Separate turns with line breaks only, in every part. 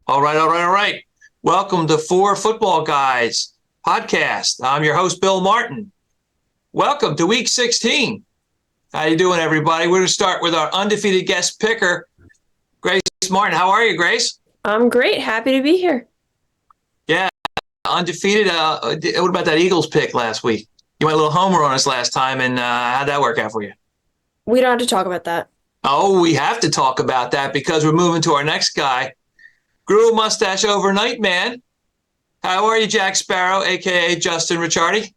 All right, all right, all right. Welcome to Four Football Guys podcast. I'm your host, Bill Martin. Welcome to Week 16. How you doing, everybody? We're going to start with our undefeated guest picker, Grace Martin. How are you, Grace?
I'm great. Happy to be here.
Yeah, undefeated. What about that Eagles pick last week? You went a little homer on us last time, and how'd that work out for you?
We don't have to talk about that.
Oh, we have to talk about that because we're moving to our next guy. Grew a mustache overnight, man. How are you, Jack Sparrow, a.k.a. Justin Ricciardi?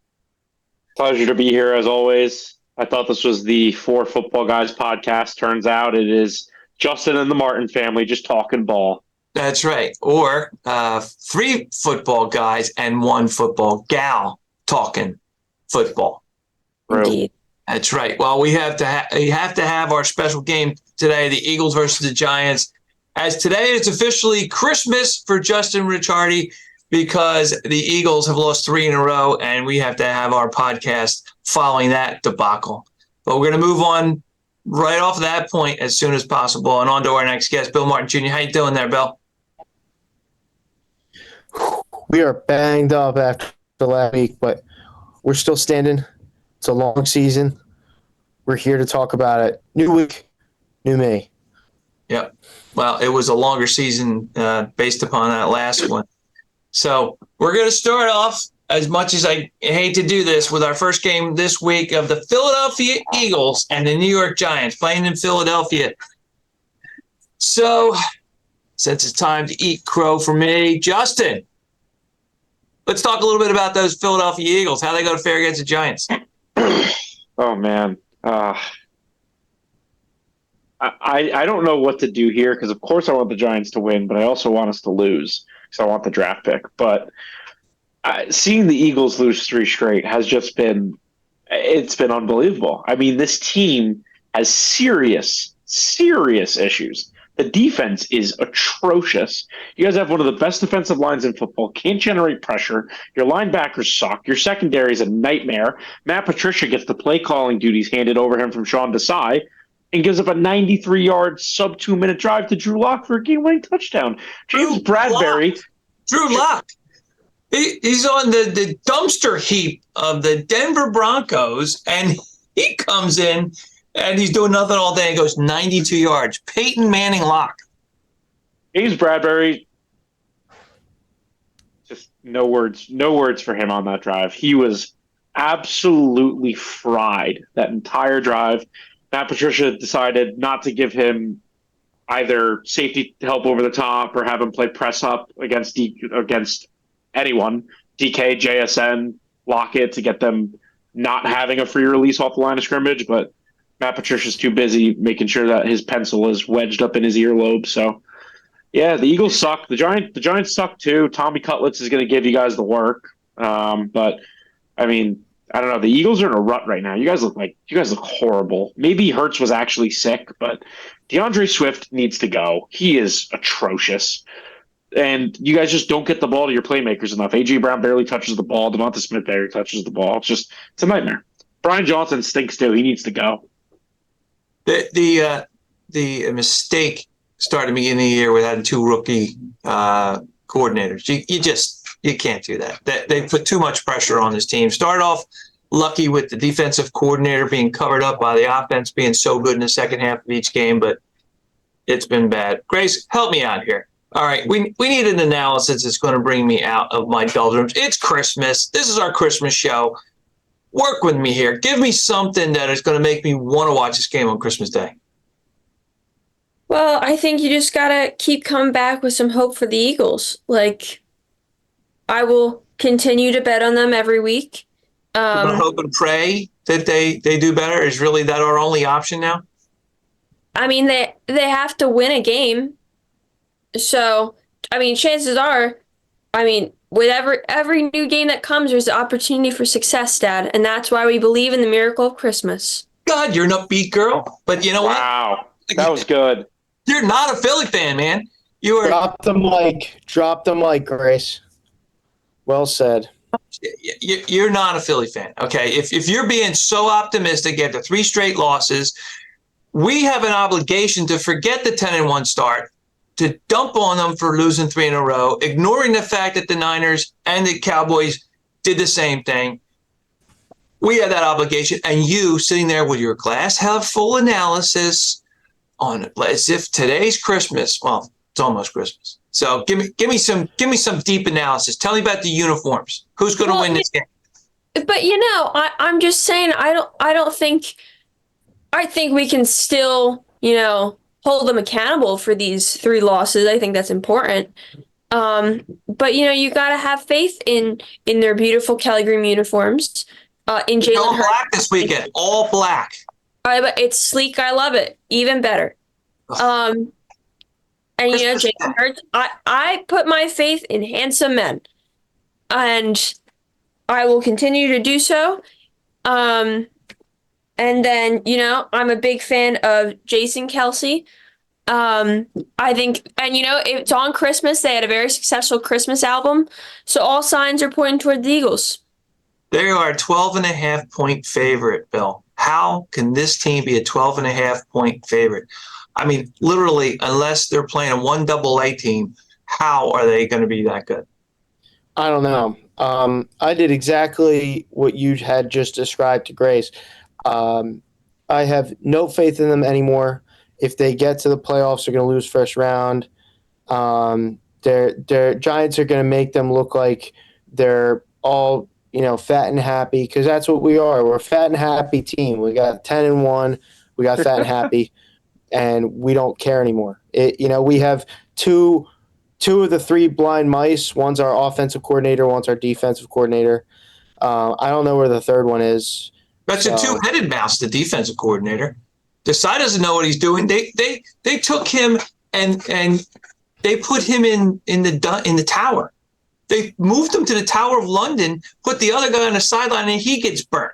Pleasure to be here, as always. I thought this was the Four Football Guys podcast. Turns out it is Justin and the Martin family just talking ball.
That's right. Or three football guys and one football gal talking football.
Indeed.
That's right. Well, we have to have our special game today, the Eagles versus the Giants. As today is officially Christmas for Justin Ricciardi because the Eagles have lost 3 in a row, and we have to have our podcast following that debacle. But we're going to move on right off that point as soon as possible and on to our next guest, Bill Martin Jr. How you doing there, Bill?
We are banged up after last week, but we're still standing. It's a long season. We're here to talk about it. New week, new me.
Yep. Well, it was a longer season based upon that last one. So we're going to start off, as much as I hate to do this, with our first game this week of the Philadelphia Eagles and the New York Giants playing in Philadelphia. So since it's time to eat crow for me, Justin, let's talk a little bit about those Philadelphia Eagles, how they go to fare against the Giants.
Oh, man. I don't know what to do here because, of course, I want the Giants to win, but I also want us to lose because I want the draft pick. But seeing the Eagles lose 3 straight has just been – it's been unbelievable. I mean, this team has serious issues. The defense is atrocious. You guys have one of the best defensive lines in football, can't generate pressure. Your linebackers suck. Your secondary is a nightmare. Matt Patricia gets the play-calling duties handed over him from Sean Desai and gives up a 93-yard sub-2-minute drive to Drew Lock for a game-winning touchdown. James Bradbury.
Drew Lock. He's on the dumpster heap of the Denver Broncos, and he comes in, and he's doing nothing all day and goes 92 yards. Peyton Manning Lock.
James Bradbury, just no words for him on that drive. He was absolutely fried that entire drive. Matt Patricia decided not to give him either safety help over the top or have him play press up against anyone, DK, JSN, Lockett, to get them not having a free release off the line of scrimmage. But Matt Patricia's too busy making sure that his pencil is wedged up in his earlobe. So, yeah, the Eagles suck. The Giants suck too. Tommy Cutlets is going to give you guys the work. But, I mean, I don't know. The Eagles are in a rut right now. You guys look horrible. Maybe Hurts was actually sick, but DeAndre Swift needs to go. He is atrocious. And you guys just don't get the ball to your playmakers enough. A.J. Brown barely touches the ball. Devonta Smith barely touches the ball. It's a nightmare. Brian Johnson stinks too. He needs to go.
The mistake started beginning of the year with having 2 rookie coordinators. You can't do that. They put too much pressure on this team. Started off lucky with the defensive coordinator being covered up by the offense being so good in the second half of each game, but it's been bad. Grace, help me out here. All right, we need an analysis that's going to bring me out of my doldrums. It's Christmas. This is our Christmas show. Work with me here. Give me something that is going to make me want to watch this game on Christmas Day.
Well, I think you just got to keep coming back with some hope for the Eagles. I will continue to bet on them every week.
Hope and pray that they do better. Is really that our only option now?
I mean, they have to win a game. So, I mean, chances are, with every new game that comes, there's an opportunity for success, Dad. And that's why we believe in the miracle of Christmas.
God, you're an upbeat girl. But you know what?
Wow, that was good.
You're not a Philly fan, man. You are.
Drop the mic, Grace. Well said.
You're not a Philly fan, okay? If you're being so optimistic after 3 straight losses, we have an obligation to forget the 10-1 start, to dump on them for losing 3 in a row, ignoring the fact that the Niners and the Cowboys did the same thing. We had that obligation, and you sitting there with your glass half full analysis on it, as if today's Christmas. Well, it's almost Christmas. So give me some deep analysis. Tell me about the uniforms. Who's going to win this game?
But I'm just saying I think we can still, hold them accountable for these 3 losses. I think that's important. But you got to have faith in their beautiful Kelly Green uniforms. In Jalen
All
Hurts.
black this weekend. All black.
But it's sleek. I love it. Even better. And Jalen Hurts. I put my faith in handsome men, and I will continue to do so. And then I'm a big fan of Jason Kelsey. I think, and it's on Christmas. They had a very successful Christmas album, so all signs are pointing toward the Eagles.
They are a 12.5-point favorite, Bill. How can this team be a 12.5-point favorite? I mean, literally, unless they're playing a 1AA team, how are they going to be that good?
I don't know. I did exactly what you had just described to Grace. I have no faith in them anymore. If they get to the playoffs, they're going to lose first round. Their Giants are going to make them look like they're all fat and happy, because that's what we are. We're a fat and happy team. We got 10-1. We got fat and happy, and we don't care anymore. We have two of the 3 blind mice. One's our offensive coordinator. One's our defensive coordinator. I don't know where the third one is.
That's a 2-headed mouse, the defensive coordinator. Desai doesn't know what he's doing. They took him and they put him in the tower. They moved him to the Tower of London, put the other guy on the sideline, and he gets burnt.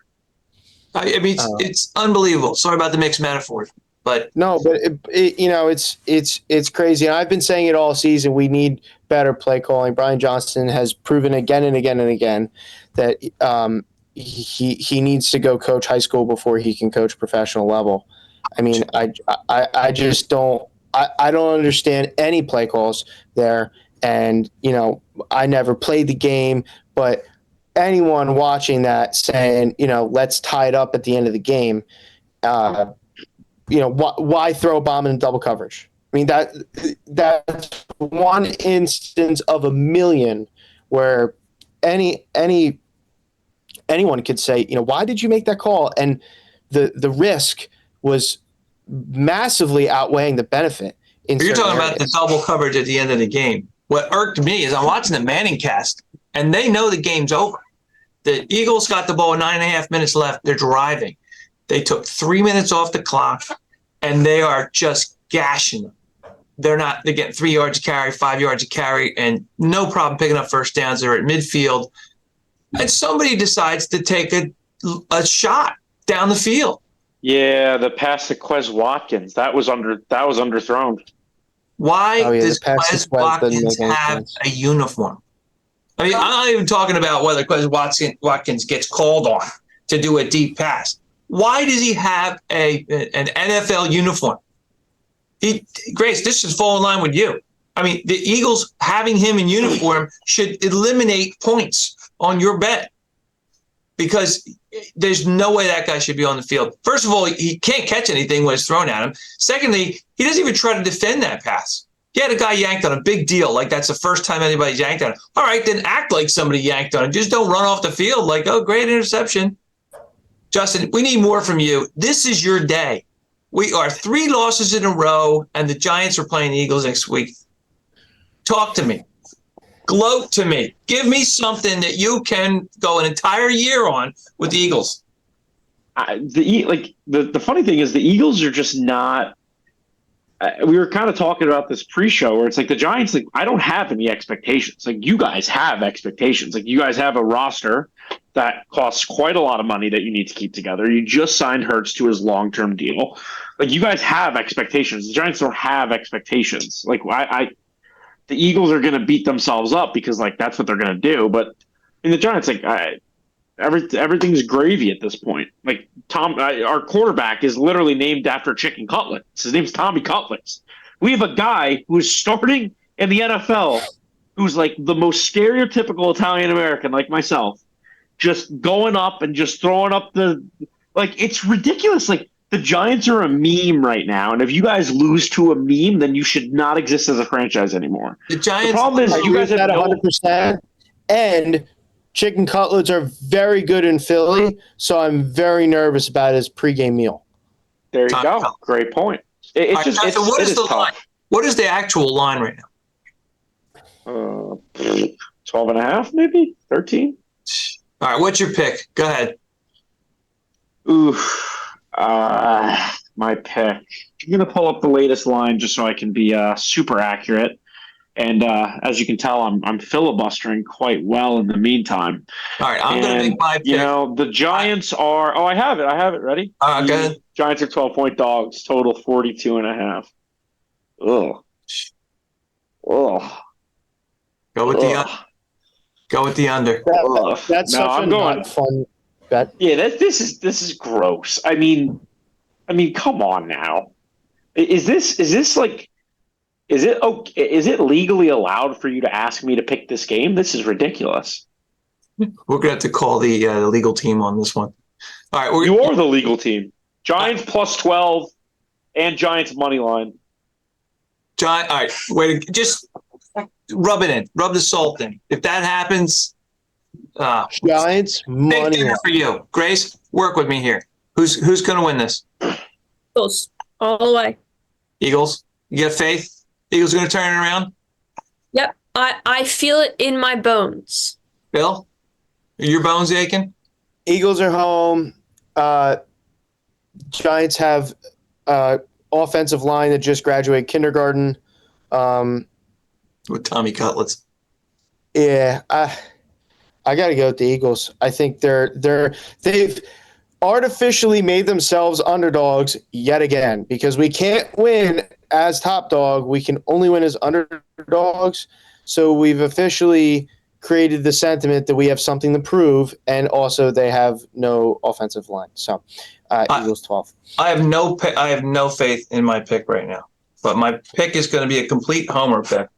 I mean, it's unbelievable. Sorry about the mixed metaphors, but
no, but it's crazy. And I've been saying it all season. We need better play calling. Brian Johnson has proven again and again and again that he needs to go coach high school before he can coach professional level. I mean, I just don't. I don't understand any play calls there. And, I never played the game, but anyone watching that saying, let's tie it up at the end of the game, why throw a bomb in double coverage? I mean, that's one instance of a million where anyone could say, why did you make that call? And the risk was massively outweighing the benefit.
You're talking about the double coverage at the end of the game. What irked me is I'm watching the Manning cast, and they know the game's over. The Eagles got the ball with 9.5 minutes left. They're driving. They took 3 minutes off the clock, and they are just gashing them. They're getting 3 yards a carry, 5 yards a carry, and no problem picking up first downs. They're at midfield. And somebody decides to take a shot down the field.
Yeah, the pass to Quez Watkins, that was underthrown.
Why does Quez Watkins have a uniform? I mean, I'm not even talking about whether Quez Watkins gets called on to do a deep pass. Why does he have an NFL uniform? Grace, this should fall in line with you. I mean, the Eagles having him in uniform should eliminate points on your bet, because there's no way that guy should be on the field. First of all, he can't catch anything when it's thrown at him. Secondly, he doesn't even try to defend that pass. He had a guy yanked on a big deal, like that's the first time anybody's yanked on him. All right, then act like somebody yanked on him. Just don't run off the field like, oh, great interception. Justin, we need more from you. This is your day. We are 3 losses in a row, and the Giants are playing the Eagles next week. Talk to me. Gloat to me. Give me something that you can go an entire year on with the Eagles.
The funny thing is the Eagles are just not. We were kind of talking about this pre-show where it's like the Giants. Like, I don't have any expectations. Like, you guys have expectations. Like, you guys have a roster that costs quite a lot of money that you need to keep together. You just signed Hurts to his long-term deal. Like, you guys have expectations. The Giants don't have expectations. Like, the Eagles are going to beat themselves up because, like, that's what they're going to do. But in the Giants, like, everything's gravy at this point. Like, our quarterback is literally named after chicken cutlets. His name's Tommy Cutlets. We have a guy who's starting in the NFL who's like the most stereotypical Italian American, like myself, just going up and just throwing up it's ridiculous. Like, the Giants are a meme right now, and if you guys lose to a meme, then you should not exist as a franchise anymore.
The Giants.
The problem is
I
you
agree
guys
with
have
that
no
100%. And chicken cutlets are very good in Philly, so I'm very nervous about his pregame meal.
There you
Time
go.
out.
Great point.
All right, so what is the
tough.
line? What is the actual line right now?
12 and a half, maybe 13.
All right, what's your pick? Go ahead.
Ooh, my pick. I'm gonna pull up the latest line just so I can be super accurate. And as you can tell, I'm filibustering quite well in the meantime.
All right, I'm going to make my pick.
You know, the Giants are. Oh, I have it. Go ahead. Giants are 12-point dogs. Total 42 and a half. Ugh. Ugh.
Go with the under.
That's
No,
such
I'm
a
going.
not fun bet.
Yeah, this is gross. I mean, come on now. Is it okay? Is it legally allowed for you to ask me to pick this game? This is ridiculous.
We're going to have to call the legal team on this one. All right,
You are the legal team. Giants plus 12 and Giants money line.
All right, wait, just rub it in. Rub the salt in. If that happens,
Giants
big
money.
dinner for you. Grace, work with me here. Who's going to win this?
Eagles all the way.
Eagles? You got faith? Eagles going to turn it around?
Yep, I feel it in my bones.
Bill? Are your bones aching?
Eagles are home. Giants have offensive line that just graduated kindergarten.
With Tommy Cutlets.
Yeah, I got to go with the Eagles. I think they've artificially made themselves underdogs yet again because we can't win as top dog. We can only win as underdogs. So we've officially created the sentiment that we have something to prove, and also they have no offensive line. So Eagles 12.
I have no faith in my pick right now, but my pick is going to be a complete homer pick.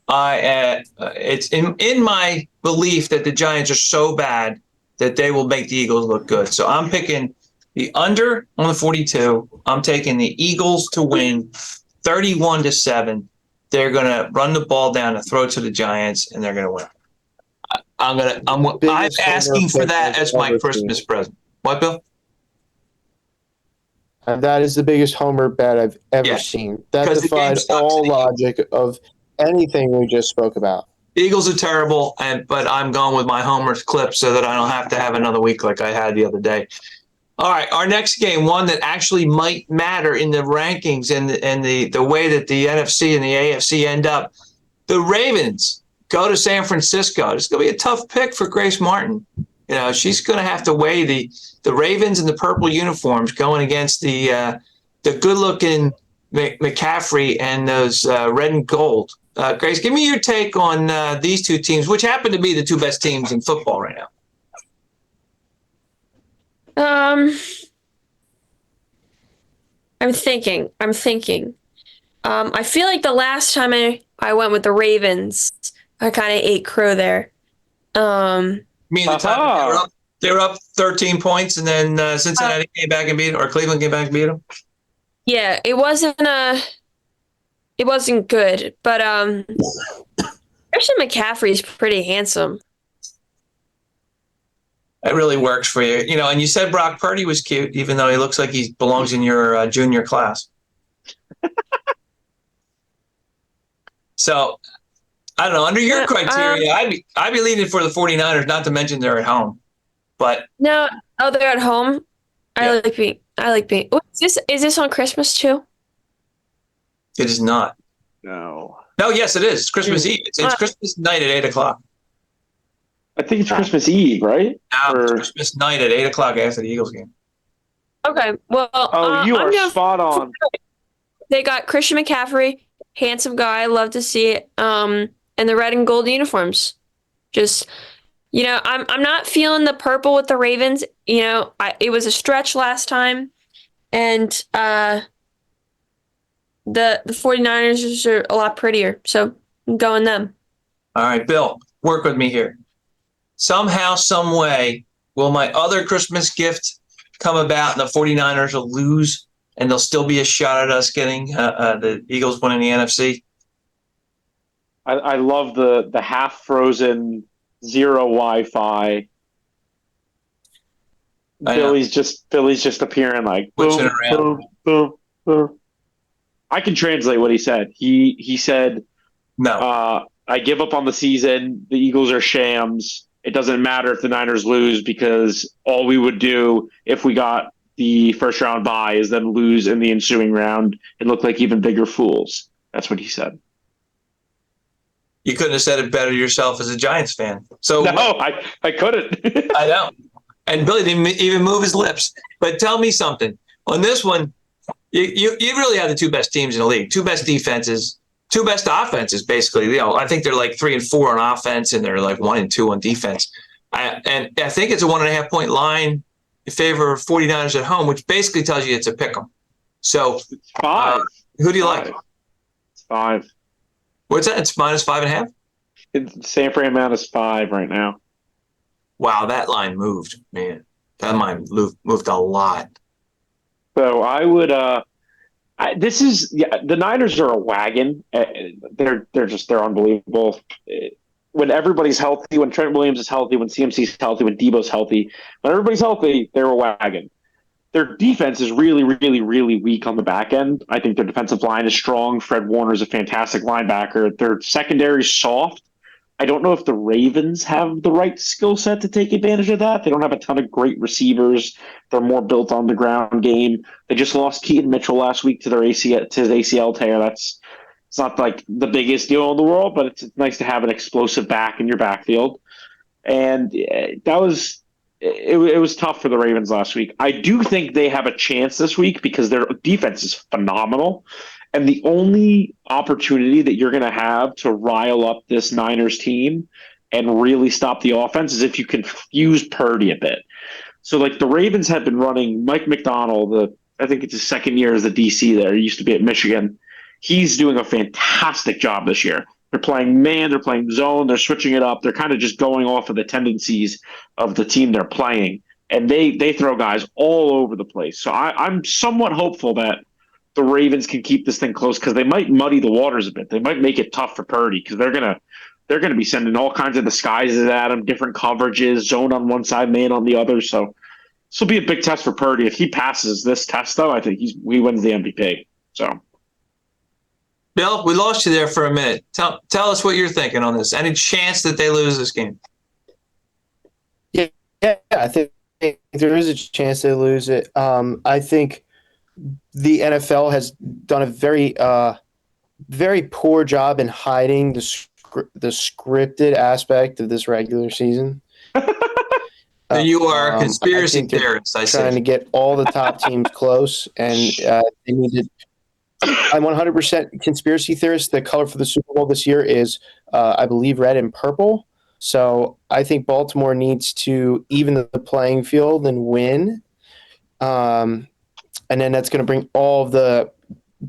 It's in my belief that the Giants are so bad that they will make the Eagles look good. So I'm picking the under on the 42. I'm taking the Eagles to win 31-7. They're going to run the ball down and throw it to the Giants, and they're going to win. I'm asking for that as my Christmas present. What, Bill?
That is the biggest homer bet I've ever seen. That defies all logic of anything we just spoke about.
The Eagles are terrible, but I'm going with my homer clip so that I don't have to have another week like I had the other day. All right, our next game, one that actually might matter in the rankings and the way that the NFC and the AFC end up. The Ravens go to San Francisco. It's going to be a tough pick for Grace Martin. You know, she's going to have to weigh the Ravens in the purple uniforms going against the good-looking McCaffrey and those red and gold. Grace, give me your take on these two teams, which happen to be the two best teams in football right now.
I'm thinking. I feel like the last time I went with the Ravens, I kind of ate crow there.
Me and the time they were up 13 points, and then Cincinnati came back and beat them, or Cleveland came back and beat them.
Yeah, it wasn't good, but Christian McCaffrey's pretty handsome.
That really works for you, you know. And you said Brock Purdy was cute, even though he looks like he belongs in your junior class. So, I don't know. Under your criteria, I'd be leaning for the 49ers, not to mention they're at home. But
no, they're at home.
Yeah.
I like being. Is this on Christmas too?
it is not.
No.
No, yes, it is. It's Christmas Eve. It's Christmas night at 8:00.
I think it's Christmas Eve, right?
No, it's Christmas night at 8:00 after the Eagles game.
Okay, well.
You are spot on.
They got Christian McCaffrey, handsome guy, love to see it. And the red and gold uniforms. Just, I'm not feeling the purple with the Ravens. It was a stretch last time, and the 49ers are a lot prettier. So I'm going them.
All right, Bill, work with me here. Somehow, some way, will my other Christmas gift come about and the 49ers will lose and there'll still be a shot at us getting the Eagles winning the NFC?
I love the half frozen zero Wi-Fi. Billy's just appearing like
Switching
boom,
around.
boom, boom, boom. I can translate what he said. He said,
No.
I give up on the season. The Eagles are shams. It doesn't matter if the Niners lose because all we would do if we got the first round bye is then lose in the ensuing round and look like even bigger fools. That's what he said.
You couldn't have said it better yourself as a Giants fan. So
No, I couldn't.
I know. And Billy didn't even move his lips. But tell me something. On this one, you really have the two best teams in the league, two best defenses, two best offenses, basically. You know, I think they're like 3 and 4 on offense, and they're like 1 and 2 on defense. And I think it's a 1.5 point line in favor of 49ers at home, which basically tells you it's a pick 'em. So
It's 5.
who do you like?
It's 5.
What's that? It's -5.5?
It's San Fran minus 5 right now.
Wow, that line moved, man. That line moved a lot.
So I would. The Niners are a wagon. They're unbelievable. When everybody's healthy, when Trent Williams is healthy, when CMC's healthy, when Debo's healthy, when everybody's healthy, they're a wagon. Their defense is really, really, really weak on the back end. I think their defensive line is strong. Fred Warner's a fantastic linebacker. Their secondary is soft. I don't know if the Ravens have the right skill set to take advantage of that. They don't have a ton of great receivers. They're more built on the ground game. They just lost Keaton Mitchell last week to his ACL tear. It's not like the biggest deal in the world, but it's nice to have an explosive back in your backfield. And it was tough for the Ravens last week. I do think they have a chance this week because their defense is phenomenal. And the only opportunity that you're going to have to rile up this Niners team and really stop the offense is if you confuse Purdy a bit. So, like, the Ravens have been running Mike McDonald, I think it's his second year as a DC there. He used to be at Michigan. He's doing a fantastic job this year. They're playing man, they're playing zone, they're switching it up. They're kind of just going off of the tendencies of the team they're playing. And they throw guys all over the place. So I'm somewhat hopeful that the Ravens can keep this thing close because they might muddy the waters a bit. They might make it tough for Purdy because they're gonna be sending all kinds of disguises at him, different coverages, zone on one side, man on the other. So this will be a big test for Purdy. If he passes this test, though, I think he wins the MVP. So,
Bill, we lost you there for a minute. Tell us what you're thinking on this. Any chance that they lose this game?
Yeah, I think there is a chance they lose it. I think the NFL has done a very, very poor job in hiding the scripted aspect of this regular season.
You are a conspiracy
I think
theorist, I
trying to
see.
get all the top teams close, and they need to. I'm 100% conspiracy theorist. The color for the Super Bowl this year is, I believe, red and purple. So I think Baltimore needs to even the playing field and win. And then that's going to bring all of the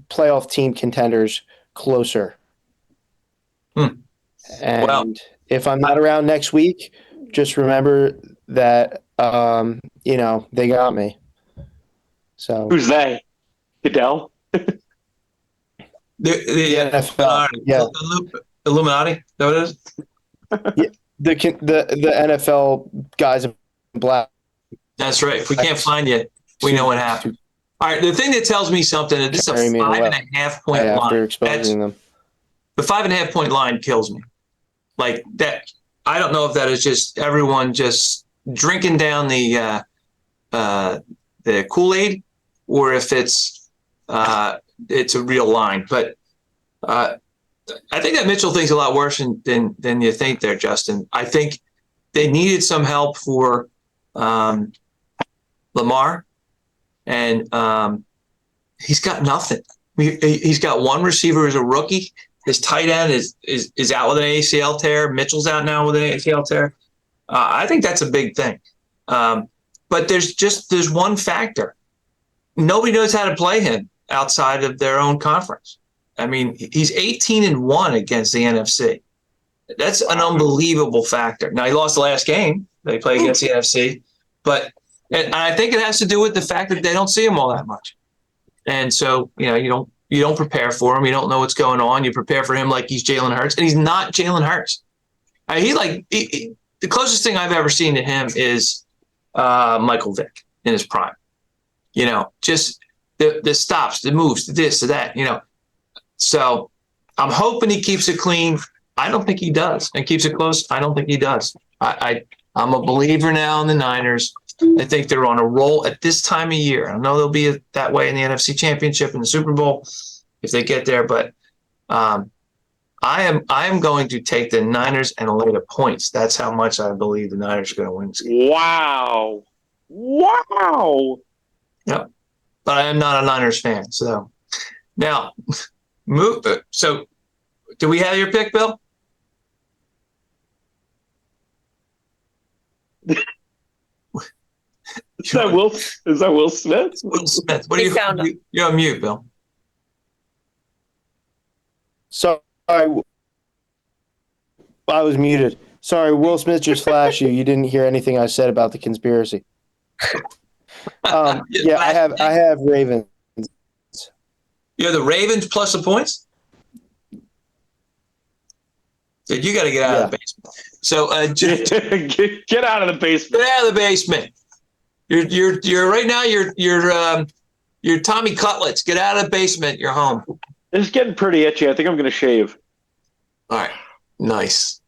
playoff team contenders closer. And
Well,
if I'm not around next week, just remember that, they got me. So
who's they? Goodell?
the
NFL, yeah.
Illuminati, is that what it is?
The NFL guys in black.
That's right. If we can't find you, we know what happened. All right. The thing that tells me something is this is a
Carry me away.
5.5 point line.
After exposing them.
The 5.5 point line kills me. Like that. I don't know if that is just everyone just drinking down the Kool-Aid, or if it's a real line. But I think that Mitchell thing's a lot worse than you think there, Justin. I think they needed some help for Lamar, and he's got nothing. He's got one receiver who's a rookie. His tight end is out with an ACL tear. Mitchell's out now with an ACL tear. I think that's a big thing. But there's one factor. Nobody knows how to play him. outside of their own conference. I mean, he's 18-1 against the NFC. That's an unbelievable factor. Now he lost the last game they played against the NFC, but and I think it has to do with the fact that they don't see him all that much. And so, you don't prepare for him. You don't know what's going on. You prepare for him like he's Jalen Hurts, and he's not Jalen Hurts. The closest thing I've ever seen to him is Michael Vick in his prime. Just the stops, the moves, the this, the that. So I'm hoping he keeps it clean. I don't think he does, and keeps it close. I don't think he does. I'm a believer now in the Niners. I think they're on a roll at this time of year. I know they'll be that way in the NFC Championship and the Super Bowl if they get there, but I am going to take the Niners and lay the points. That's how much I believe the Niners are going to win this game.
Wow.
Yep. But I am not a Niners fan. So now, so do we have your pick, Bill?
Is that Will Smith?
Will Smith. What
We found him.
You're on mute, Bill.
Sorry, I was muted. Sorry, Will Smith just flashed you. You didn't hear anything I said about the conspiracy. Yeah, I have Ravens.
You're the Ravens plus the points? Dude, you got to get out of the basement. So
Get out of the basement.
get out of the basement. You're right now. You're Tommy Cutlets. Get out of the basement. You're home.
It's getting pretty itchy. I think I'm going to shave.
All right, nice.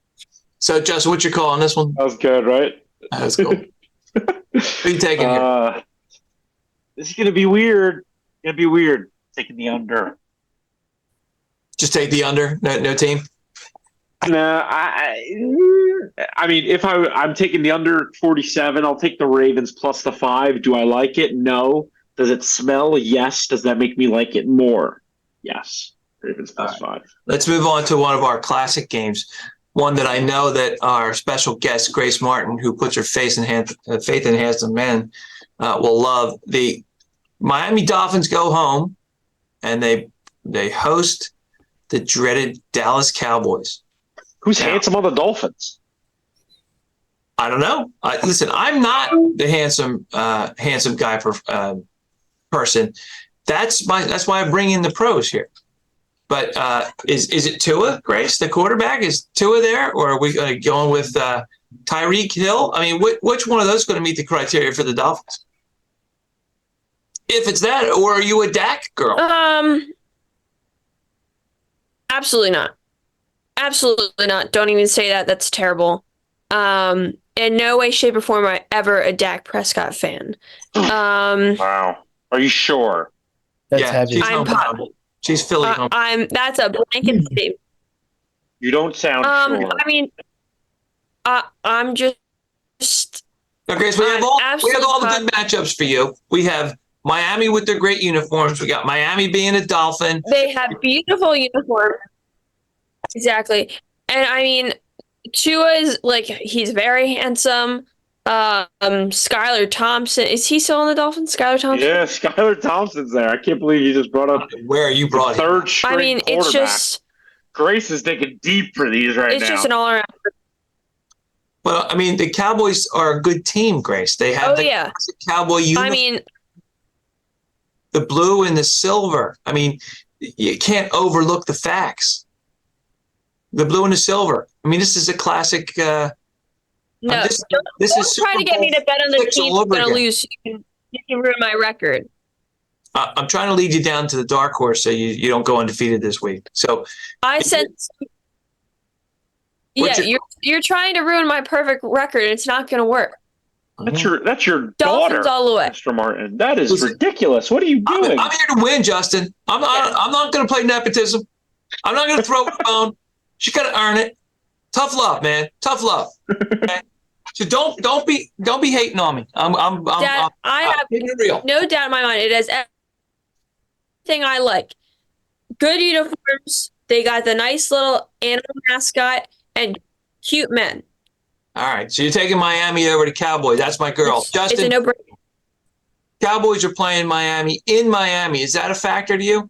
So Justin, what's your call on this one?
That was good, right?
That's cool. What are you taking here?
This is going to be weird. Taking the under.
Just take the under. No team.
Nah, I mean, if I'm taking the under 47, I'll take the Ravens plus the 5. Do I like it? No. Does it smell? Yes. Does that make me like it more? Yes. Ravens plus 5.
Let's move on to one of our classic games. One that I know that our special guest, Grace Martin, who puts her faith in handsome men, will love. The Miami Dolphins go home, and they host the dreaded Dallas Cowboys.
Who's handsome on the Dolphins?
I don't know. Listen, I'm not the handsome guy person. That's why I bring in the pros here. But is it Tua, Grace, the quarterback? Is Tua there, or are we going with Tyreek Hill? I mean, which one of those is going to meet the criteria for the Dolphins? If it's that, or are you a Dak girl?
Absolutely not. Absolutely not. Don't even say that. That's terrible. In no way, shape, or form am I ever a Dak Prescott fan.
Wow. Are you sure?
That's
Yeah,
heavy.
she's
I'm
home. She's Philly home.
That's a blanket statement.
You don't sound sure.
I mean, I'm just.
Now, Grace, we have
I'm
all
absolutely
the good matchups for you. We have Miami with their great uniforms. We got Miami being a Dolphin.
They have beautiful uniforms. Exactly. And I mean, Tua is he's very handsome. Skylar Thompson, is he still on the Dolphins? Skylar Thompson?
Yeah, Skylar Thompson's there. I can't believe you just brought up
Where you brought him?
third string
I mean, it's just
Grace is digging deep for these right
it's
now.
just an all around.
Well, I mean, the Cowboys are a good team, Grace. They have classic Cowboy uniform.
I mean,
the blue and the silver. I mean, you can't overlook the facts. The blue and the silver. I mean, this is a classic.
no.
This
Don't
is
try to get me to bet on the
6
team
all
that's
over
going to
again.
lose. You can ruin my record.
I'm trying to lead you down to the dark horse so you don't go undefeated this week. So
I said,
What's
yeah, you're trying to ruin my perfect record, and it's not going to work.
That's your daughter,
Dolphins all the way.
Mr. Martin. That is
Listen,
ridiculous. What are you doing?
I'm here to win, Justin. I'm not going to play nepotism. I'm not going to throw a bone. You got to earn it. Tough love, man. Tough love. Okay? So don't be hating on me.
Dad, I have
keeping it real.
no doubt in my mind. It has everything I like. Good uniforms. They got the nice little animal mascot and cute men.
All right. So you're taking Miami over to Cowboys. That's my girl.
It's a
Justin,
no-brainer.
Cowboys are playing Miami in Miami. Is that a factor to you?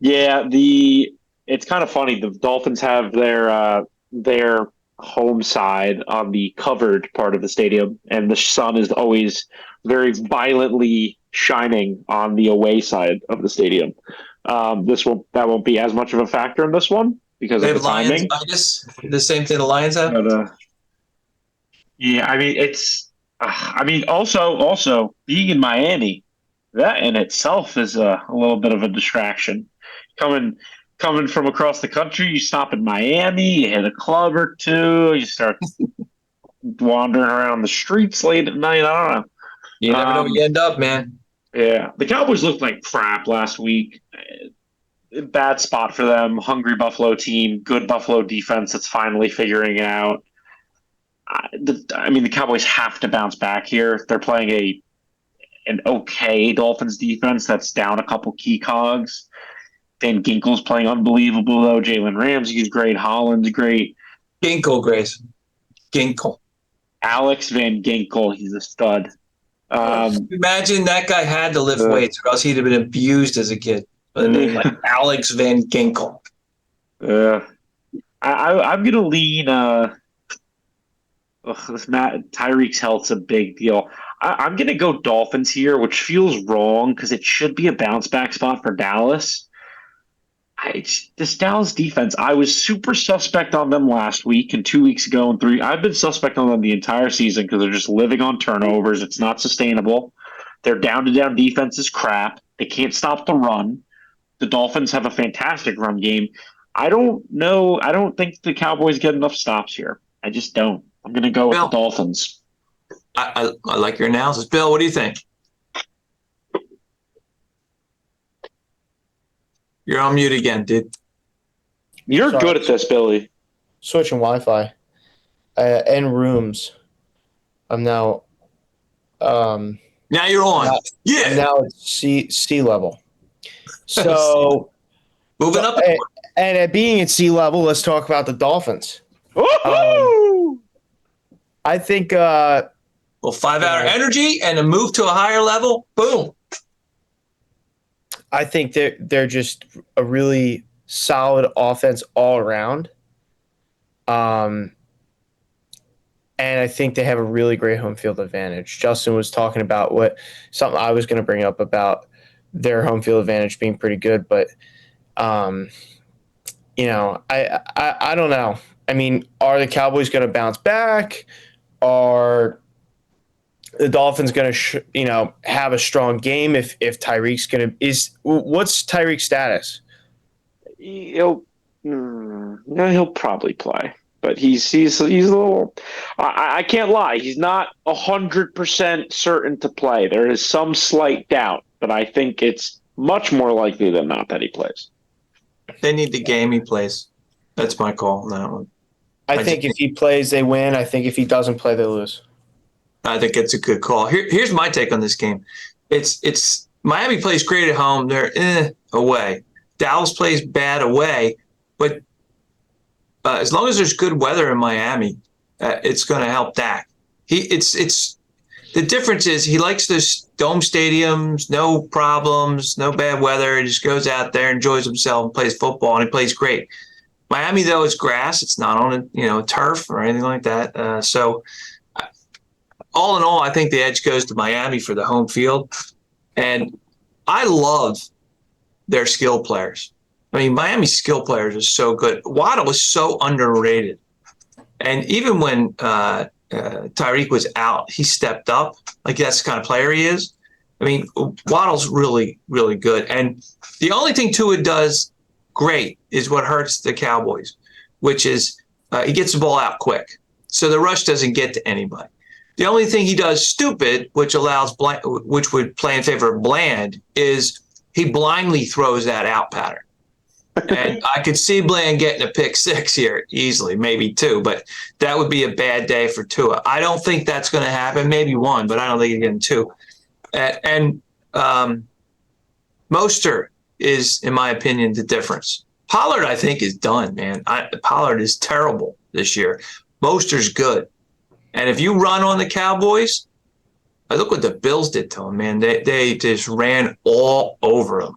Yeah, it's kind of funny. The Dolphins have their home side on the covered part of the stadium, and the sun is always very violently shining on the away side of the stadium. That won't be as much of a factor in this one because
They
of
have
the timing.
Lions, the same thing the Lions have.
But yeah, I mean also being in Miami, that in itself is a little bit of a distraction. Coming coming from across the country, you stop in Miami, you hit a club or two, you start wandering around the streets late at night. I don't know.
You never know where you end up, man.
Yeah, the Cowboys looked like crap last week. Bad spot for them. Hungry Buffalo team, good Buffalo defense that's finally figuring it out. I mean, the Cowboys have to bounce back here. They're playing an okay Dolphins defense that's down a couple key cogs. Van Ginkel's playing unbelievable though. Jalen Ramsey's great. Holland's great.
Ginkle, Grace. Ginkle.
Alex Van Ginkel, he's a stud.
Imagine that guy had to lift weights, or else he'd have been abused as a kid. With a name like Alex Van Ginkel.
I'm gonna lean. Tyreek's health's a big deal. I'm gonna go Dolphins here, which feels wrong because it should be a bounce back spot for Dallas. This Dallas defense, I was super suspect on them last week and 2 weeks ago and three. I've been suspect on them the entire season because they're just living on turnovers. It's not sustainable. Their down-to-down defense is crap. They can't stop the run. The Dolphins have a fantastic run game. I don't know. I don't think the Cowboys get enough stops here. I just don't. I'm going to go with the Dolphins.
I like your analysis. Bill, what do you think? You're on mute again, dude.
You're
Sorry.
good at this, Billy.
Switching Wi-Fi and rooms. I'm now.
Now you're on.
I'm now at sea level. So
moving up.
And at being at sea level, let's talk about the Dolphins. I think.
5-hour energy and a move to a higher level. Boom.
I think they're just a really solid offense all around. And I think they have a really great home field advantage. Justin was talking about something I was going to bring up about their home field advantage being pretty good, but I don't know. I mean, are the Cowboys going to bounce back? Are the Dolphins going to, have a strong game if Tyreek's going to what's Tyreek's status?
He'll probably play, but he's a little. I can't lie. He's not 100% certain to play. There is some slight doubt, but I think it's much more likely than not that he plays.
They need the game he plays. That's my call on that one.
I think if he plays, they win. I think if he doesn't play, they lose.
I think it's a good call. Here's my take on this game. It's Miami plays great at home. They're away. Dallas plays bad away, but as long as there's good weather in Miami, it's going to help Dak. It's the difference is he likes those dome stadiums, no problems, no bad weather. He just goes out there, enjoys himself, and plays football, and he plays great. Miami though is grass; it's not on turf or anything like that. So. All in all, I think the edge goes to Miami for the home field. And I love their skill players. I mean, Miami's skill players are so good. Waddle was so underrated. And even when Tyreek was out, he stepped up. Like, that's the kind of player he is. I mean, Waddle's really, really good. And the only thing Tua does great is what hurts the Cowboys, which is he gets the ball out quick. So the rush doesn't get to anybody. The only thing he does stupid, which would play in favor of Bland, is he blindly throws that out pattern. And I could see Bland getting a pick six here easily, maybe two, but that would be a bad day for Tua. I don't think that's going to happen. Maybe one, but I don't think he's getting two. And Mostert is, in my opinion, the difference. Pollard, I think, is done, man. Pollard is terrible this year. Mostert's good. And if you run on the Cowboys, look what the Bills did to them, man. They just ran all over them.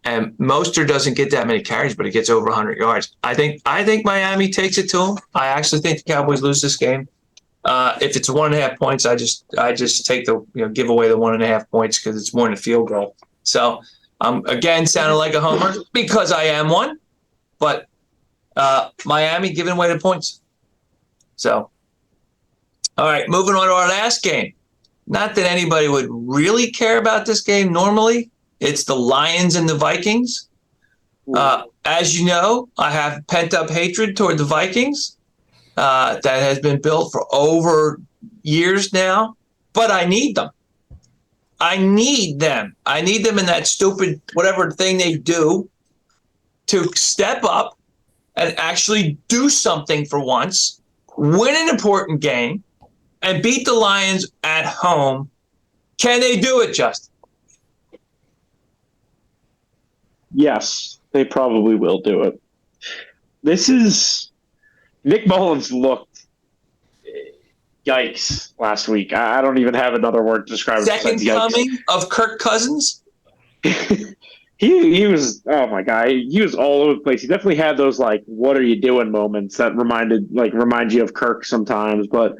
And Mostert doesn't get that many carries, but he gets over 100 yards. I think Miami takes it to him. I actually think the Cowboys lose this game. If it's 1.5 points, I just take the give away the 1.5 points because it's more than a field goal. So again, sounded like a homer because I am one, but Miami giving away the points. So, all right, moving on to our last game. Not that anybody would really care about this game normally. It's the Lions and the Vikings. As you know, I have pent-up hatred toward the Vikings that has been built for over years now, but I need them. I need them. I need them in that stupid whatever thing they do to step up and actually do something for once, win an important game, and beat the Lions at home. Can they do it, Justin?
Yes, they probably will do it. This is Nick Mullins looked yikes last week. I don't even have another word to describe it.
Second coming of Kirk Cousins.
He was, oh my God, he was all over the place. He definitely had those like what are you doing moments that remind you of Kirk sometimes. But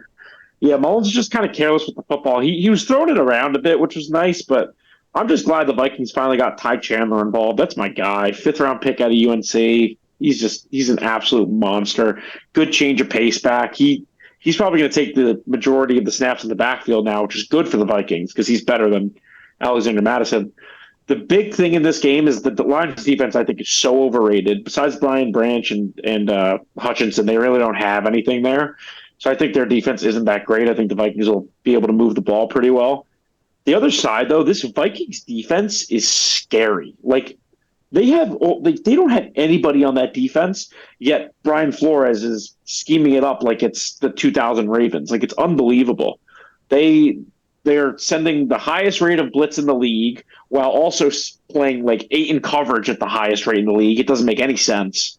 yeah, Mullins is just kind of careless with the football. He was throwing it around a bit, which was nice, but I'm just glad the Vikings finally got Ty Chandler involved. That's my guy. 5th round pick out of UNC. He's an absolute monster. Good change of pace back. He's probably going to take the majority of the snaps in the backfield now, which is good for the Vikings because he's better than Alexander Madison. The big thing in this game is that the Lions defense, I think, is so overrated. Besides Brian Branch and Hutchinson, they really don't have anything there. So I think their defense isn't that great. I think the Vikings will be able to move the ball pretty well. The other side, though, this Vikings defense is scary. Like they don't have anybody on that defense, yet Brian Flores is scheming it up like it's the 2000 Ravens. Like it's unbelievable. They're sending the highest rate of blitz in the league while also playing like 8 in coverage at the highest rate in the league. It doesn't make any sense.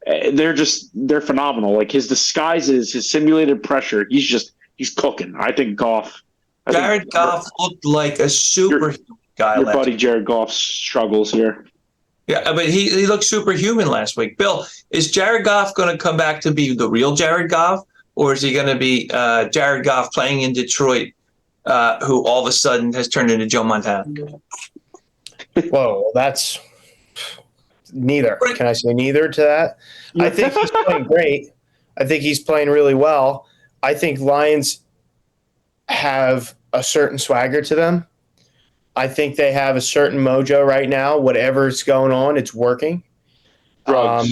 They're phenomenal. Like his disguises, his simulated pressure, he's cooking. I think Goff.
Jared Goff looked like a superhuman guy.
Your buddy Jared Goff struggles here.
Yeah, but he looked superhuman last week. Bill, is Jared Goff going to come back to be the real Jared Goff, or is he going to be Jared Goff playing in Detroit, who all of a sudden has turned into Joe Montana?
Whoa, that's neither. Can I say neither to that? I think he's playing great. I think he's playing really well. I think Lions have a certain swagger to them. I think they have a certain mojo right now. Whatever's going on, it's working. They're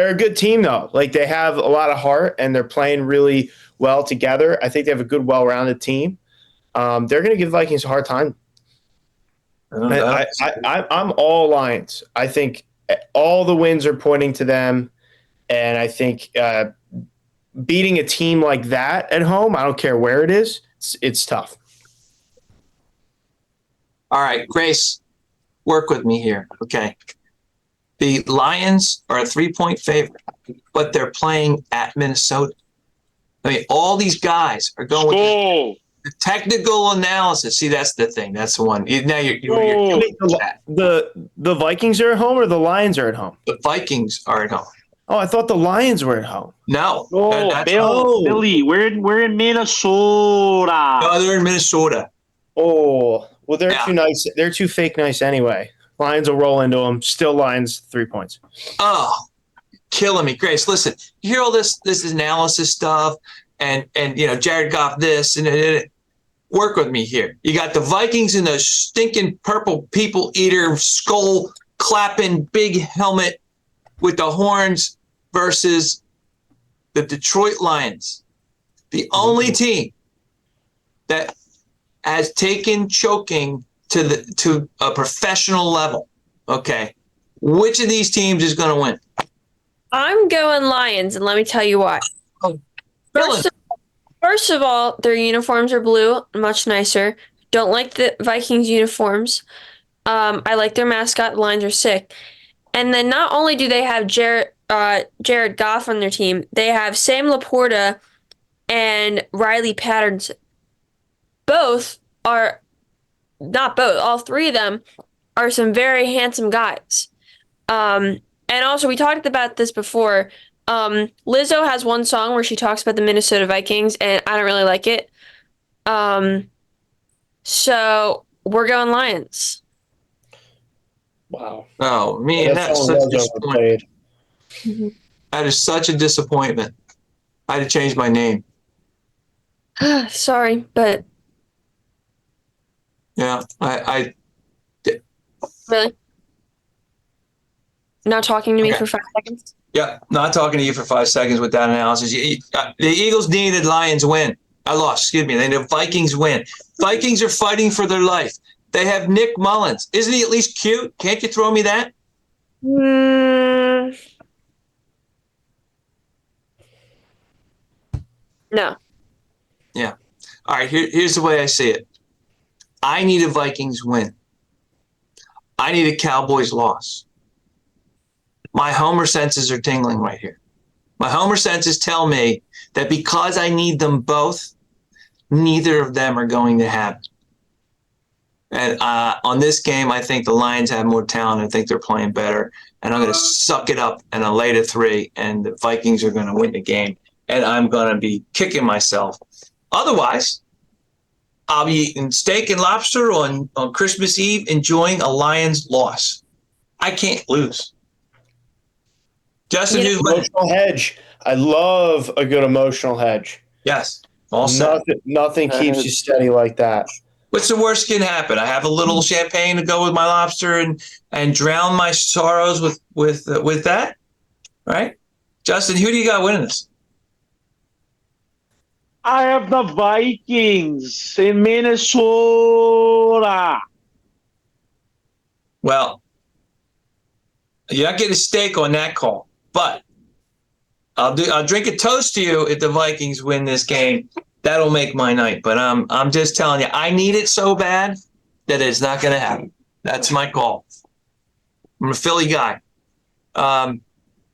a good team though. Like they have a lot of heart and they're playing really well together. I think they have a good, well-rounded team. They're going to give Vikings a hard time. I'm all Lions. I think all the wins are pointing to them, and I think beating a team like that at home, I don't care where it is, it's tough.
All right, Grace, work with me here. Okay. The Lions are a 3-point favorite, but they're playing at Minnesota. I mean, all these guys are going with the technical analysis. See, that's the thing. That's the one. Now you're
the Vikings are at home or the Lions are at home?
The Vikings are at home.
Oh, I thought the Lions were at home.
No.
Billy, we're in Minnesota.
No, they're in Minnesota.
Oh, well, they're too nice. They're too fake nice anyway. Lions will roll into them. Still Lions 3 points.
Oh, killing me, Grace. Listen, you hear all this analysis stuff, and Jared Goff this and work with me here. You got the Vikings in the stinking purple people eater skull clapping big helmet with the horns versus the Detroit Lions, the only team that has taken choking to a professional level. Okay, which of these teams is going to win?
I'm going Lions, and let me tell you why. First of all, their uniforms are blue, much nicer. Don't like the Vikings uniforms. I like their mascot. The Lions are sick. And then not only do they have Jared Goff on their team, they have Sam Laporta and Riley Patterson. both are not both, all three of them are some very handsome guys. And also we talked about this before. Lizzo has one song where she talks about the Minnesota Vikings, and I don't really like it. So we're going Lions.
Wow.
Oh man, that's such a disappointment. That is such a disappointment. I had to change my name.
Sorry, but
Yeah, I
really? Not talking to me
Okay.
for 5 seconds?
yeah, not talking to you for 5 seconds with that analysis. The Eagles needed Lions win. Excuse me. They need Vikings win. Vikings are fighting for their life. They have Nick Mullins. Isn't he at least cute? Can't you throw me that?
No.
Yeah. All right. Here's the way I see it. I need a Vikings win. I need a Cowboys loss. My Homer senses are tingling right here. My Homer senses tell me that because I need them both, neither of them are going to happen. And on this game, I think the Lions have more talent. I think they're playing better. And I'm going to suck it up and I'll lay to 3, and the Vikings are going to win the game. And I'm going to be kicking myself. Otherwise, I'll be eating steak and lobster on Christmas Eve, enjoying a Lions loss. I can't lose. Justin, who's winning?
Emotional hedge. I love a good emotional hedge.
Yes. All set.
Nothing keeps you steady like that.
What's the worst can happen? I have a little champagne to go with my lobster and drown my sorrows with that, right? Justin, who do you got winning this?
I have the Vikings in Minnesota.
Well, you're not getting a steak on that call, but I'll drink a toast to you if the Vikings win this game. That'll make my night. But I'm just telling you, I need it so bad that it's not going to happen. That's my call. I'm a Philly guy. All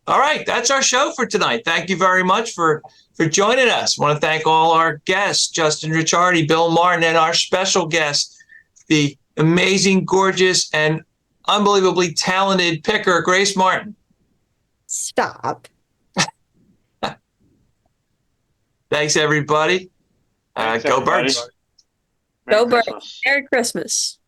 right, that's our show for tonight. Thank you very much for joining us. I want to thank all our guests, Justin Ricciardi, Bill Martin, and our special guest, the amazing, gorgeous, and unbelievably talented picker, Grace Martin.
Stop.
Thanks, everybody.
Thanks,
Go
everybody.
Birds.
Merry
Go Birds.
Christmas.
Merry Christmas.